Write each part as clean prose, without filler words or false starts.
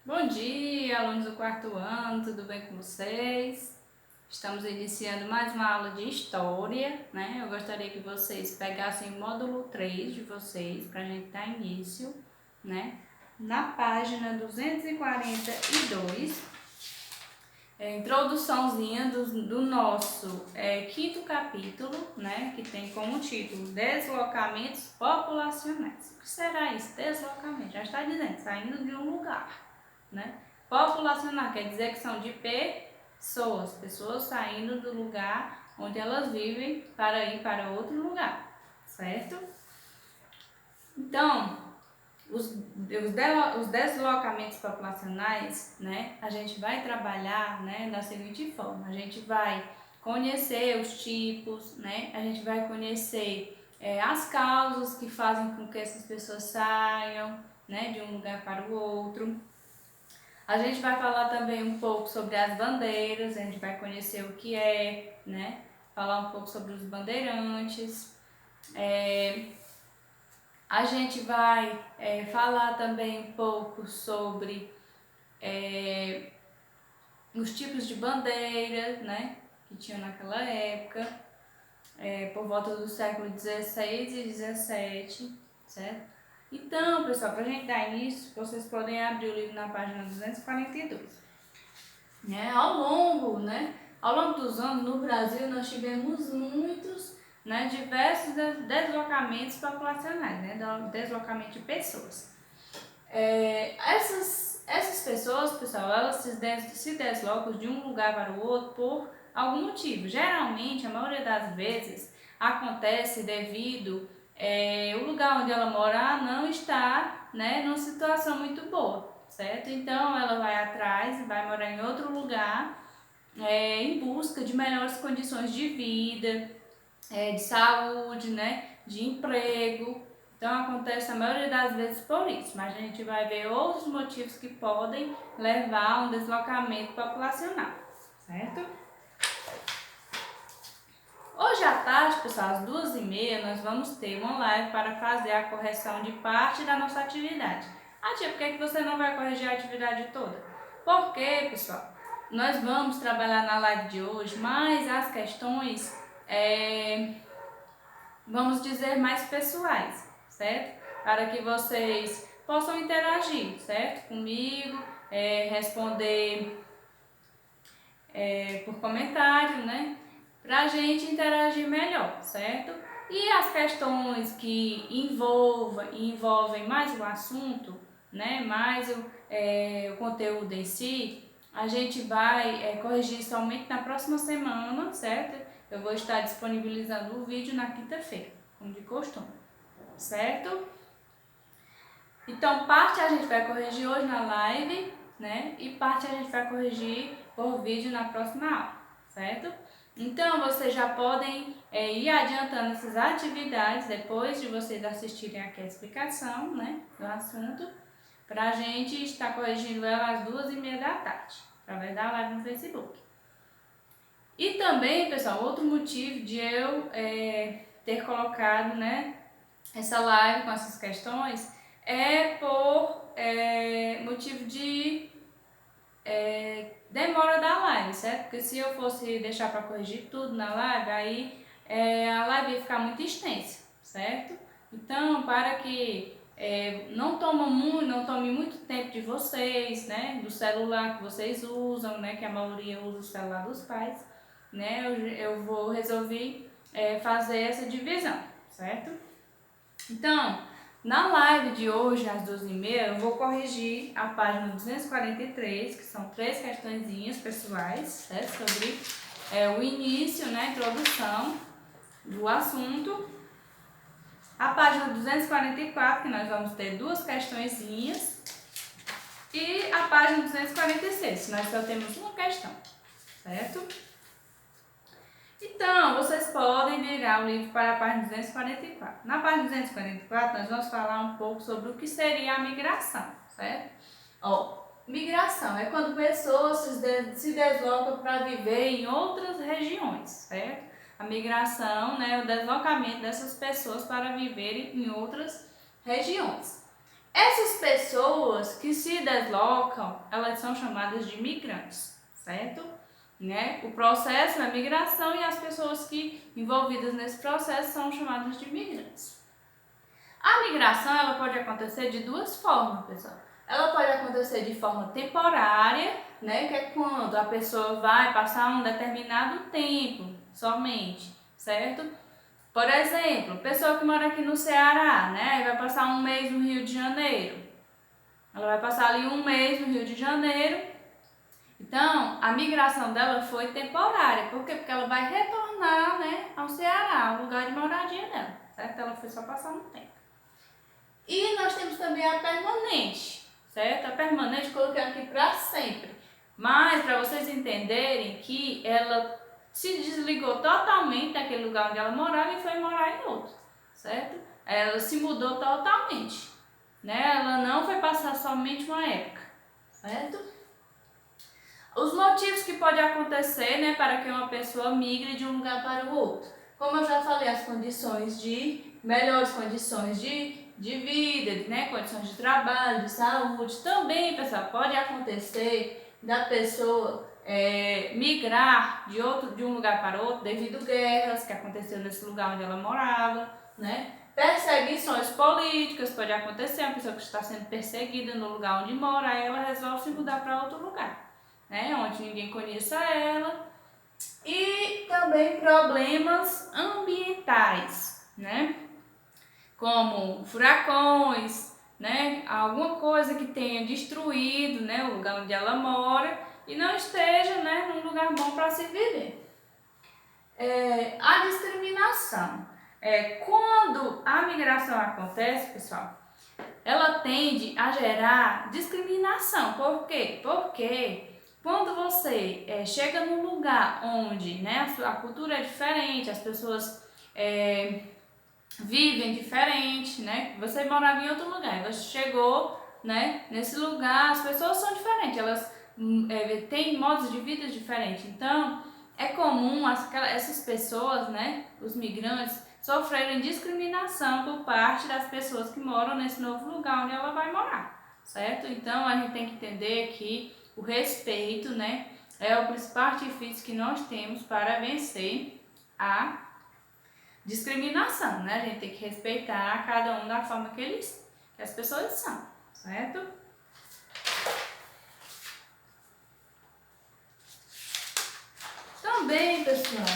Bom dia, alunos do quarto ano, tudo bem com vocês? Estamos iniciando mais uma aula de História, né? Eu gostaria que vocês pegassem o módulo 3 de vocês, para a gente dar início, né? Na página 242, introduçãozinha do nosso quinto capítulo, né? Que tem como título Deslocamentos Populacionais. O que será isso? Deslocamento, já está dizendo, saindo de um lugar, né? Populacional quer dizer que são de pessoas saindo do lugar onde elas vivem para ir para outro lugar, certo? Então, os deslocamentos populacionais, né, a gente vai trabalhar, né, da seguinte forma: a gente vai conhecer os tipos, né, a gente vai conhecer as causas que fazem com que essas pessoas saiam, né, de um lugar para o outro. A gente vai falar também um pouco sobre as bandeiras, a gente vai conhecer o que é, né? Falar um pouco sobre os bandeirantes. A gente vai falar também um pouco sobre os tipos de bandeiras, né? Que tinham naquela época, por volta do século XVI e XVII, certo? Então, pessoal, para a gente dar início, vocês podem abrir o livro na página 242. Ao longo dos anos, no Brasil, nós tivemos muitos, né, diversos deslocamentos populacionais, né, deslocamento de pessoas. Essas pessoas, pessoal, elas se deslocam de um lugar para o outro por algum motivo. Geralmente, a maioria das vezes, acontece devido o lugar onde ela mora não está, né, numa situação muito boa, certo? Então, ela vai atrás, vai morar em outro lugar em busca de melhores condições de vida, de saúde, né, de emprego. Então acontece a maioria das vezes por isso, mas a gente vai ver outros motivos que podem levar a um deslocamento populacional, certo? Hoje à tarde, pessoal, às 2h30, nós vamos ter uma live para fazer a correção de parte da nossa atividade. Ah, tia, por que você não vai corrigir a atividade toda? Porque, pessoal, nós vamos trabalhar na live de hoje mais as questões, vamos dizer, mais pessoais, certo? Para que vocês possam interagir, certo? Comigo, responder por comentário, né? Para a gente interagir melhor, certo? E as questões que envolvem mais o assunto, né? Mais o conteúdo em si, a gente vai corrigir somente na próxima semana, certo? Eu vou estar disponibilizando o vídeo na quinta-feira, como de costume, certo? Então, parte a gente vai corrigir hoje na live, né? E parte a gente vai corrigir por vídeo na próxima aula, certo? Então, vocês já podem ir adiantando essas atividades depois de vocês assistirem aqui a explicação, né, do assunto, para a gente estar corrigindo ela às 2h30 da tarde, através da live no Facebook. E também, pessoal, outro motivo de eu ter colocado, né, essa live com essas questões é por motivo de demora da live, certo? Porque se eu fosse deixar para corrigir tudo na live, aí a live ia ficar muito extensa, certo? Então, para que não tome muito tempo de vocês, né? Do celular que vocês usam, né? Que a maioria usa o celular dos pais, né? Eu vou resolver fazer essa divisão, certo? Então, na live de hoje, às 2h30, eu vou corrigir a página 243, que são 3 questõezinhas pessoais, certo? Sobre o início, né, introdução do assunto. A página 244, que nós vamos ter 2 questõezinhas. E a página 246, que nós só temos uma questão, certo? Então, vocês podem virar o livro para a página 244. Na página 244, nós vamos falar um pouco sobre o que seria a migração, certo? Migração é quando pessoas se deslocam para viver em outras regiões, certo? A migração, né, é o deslocamento dessas pessoas para viverem em outras regiões. Essas pessoas que se deslocam, elas são chamadas de migrantes, certo? Né? O processo é migração e as pessoas que envolvidas nesse processo são chamadas de migrantes. A migração ela pode acontecer de duas formas, pessoal. Ela pode acontecer de forma temporária, né, que é quando a pessoa vai passar um determinado tempo somente, certo? Por exemplo, pessoa que mora aqui no Ceará, né, vai passar um mês no Rio de Janeiro. Ela vai passar ali um mês no Rio de Janeiro. Então, a migração dela foi temporária. Por quê? Porque ela vai retornar, né, ao Ceará, ao lugar de moradia dela, certo? Ela foi só passar um tempo. E nós temos também a permanente, certo? A permanente eu coloquei aqui para sempre. Mas para vocês entenderem que ela se desligou totalmente daquele lugar onde ela morava e foi morar em outro, certo? Ela se mudou totalmente, né? Ela não foi passar somente uma época, certo? Os motivos que podem acontecer, né, para que uma pessoa migre de um lugar para o outro. Como eu já falei, as condições de melhores condições de vida, né, condições de trabalho, de saúde. Também, pessoal, pode acontecer da pessoa migrar de um lugar para outro devido a guerras que aconteceu nesse lugar onde ela morava, né? Perseguições políticas, pode acontecer, uma pessoa que está sendo perseguida no lugar onde mora, aí ela resolve se mudar para outro lugar, né? Onde ninguém conheça ela. E também problemas ambientais, né? Como furacões, né? Alguma coisa que tenha destruído, né, o lugar onde ela mora e não esteja, né, num lugar bom para se viver. A discriminação. Quando a migração acontece, pessoal, ela tende a gerar discriminação. Por quê? Porque quando você chega num lugar onde, né, a cultura é diferente, as pessoas vivem diferente, né? Você morava em outro lugar, você chegou, né, nesse lugar, as pessoas são diferentes, elas têm modos de vida diferentes. Então, é comum essas pessoas, né, os migrantes, sofrerem discriminação por parte das pessoas que moram nesse novo lugar onde ela vai morar, certo? Então, a gente tem que entender que o respeito, né, é o principal artifício que nós temos para vencer a discriminação, né? A gente tem que respeitar cada um da forma que as pessoas são, certo? Também, pessoal,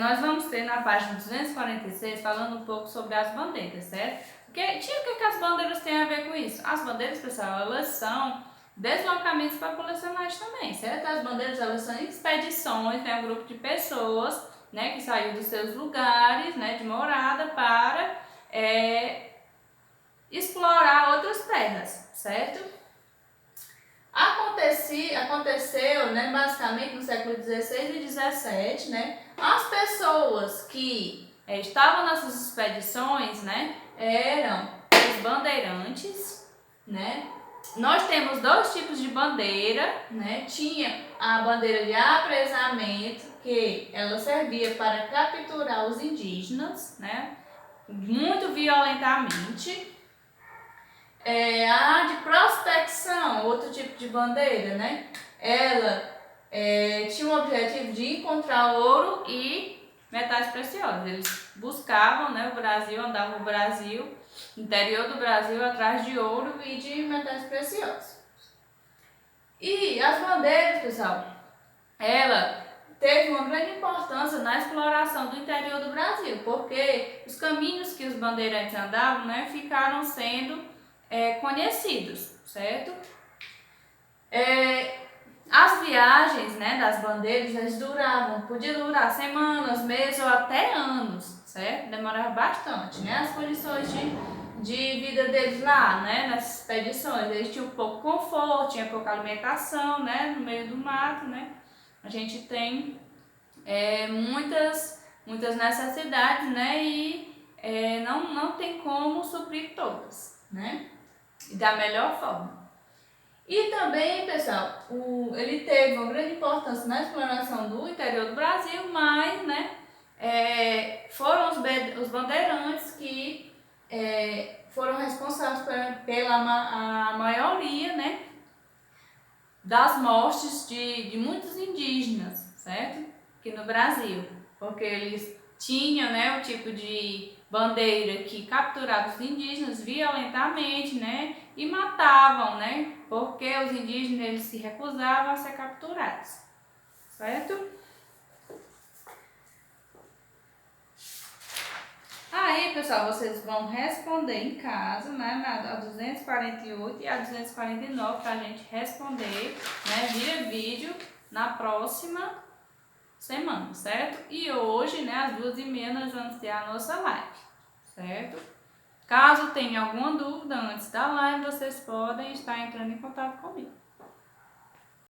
nós vamos ter na página 246 falando um pouco sobre as bandeiras, certo? O que as bandeiras têm a ver com isso? As bandeiras, pessoal, elas são deslocamentos populacionais também, certo? As bandeiras, elas são expedições, né? Um grupo de pessoas, né, que saiu dos seus lugares, né, de morada para explorar outras terras, certo? Aconteceu, né, basicamente no século XVI e XVII, né, as pessoas que estavam nessas expedições, né, eram os bandeirantes, né. Nós temos dois tipos de bandeira, né, tinha a bandeira de apresamento, que ela servia para capturar os indígenas, né, muito violentamente. A de prospecção, outro tipo de bandeira, né? Ela tinha o objetivo de encontrar ouro e metais preciosos. Eles buscavam, né, o Brasil, andavam o Brasil, interior do Brasil, atrás de ouro e de metais preciosos. E as bandeiras, pessoal, ela teve uma grande importância na exploração do interior do Brasil, porque os caminhos que os bandeirantes andavam, né, ficaram sendo conhecidos, certo? As viagens, né, das bandeiras, elas podia durar semanas, meses ou até anos, certo? Demorava bastante, né? As condições de vida deles lá, né, nessas expedições, eles tinham pouco conforto, tinha pouca alimentação, né, no meio do mato, né? A gente tem muitas necessidades, né, e não tem como suprir todas, né? Da melhor forma. E também, pessoal, ele teve uma grande importância na exploração do interior do Brasil, mas, né, foram os bandeirantes que foram responsáveis pela maioria, né, das mortes de muitos indígenas, certo? Aqui no Brasil, porque eles tinham, né, o tipo de bandeira que capturava os indígenas violentamente, né, e matavam, né, porque os indígenas eles se recusavam a ser capturados, certo? Aí, pessoal, vocês vão responder em casa, né, a 248 e a 249 para a gente responder, né, via vídeo na próxima semana, certo? E hoje, né, às 2h30 nós vamos ter a nossa live, certo? Caso tenha alguma dúvida antes da live, vocês podem estar entrando em contato comigo.